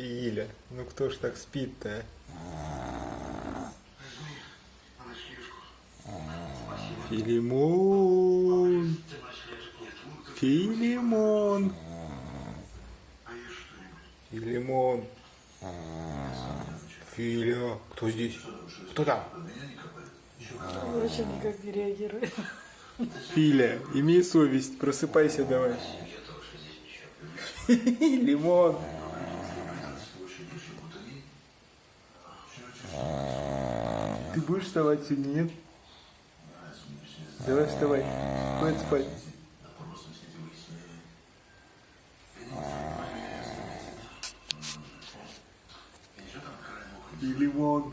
Филя, ну кто ж так спит-то? Филимон, Филимон, Филимон, Филя, кто здесь? Кто там? Вообще никак не реагирует. Филя, имей совесть, просыпайся давай. Лимон. Ты будешь вставать сегодня, нет? Давай вставай, хватит спать. И лимон.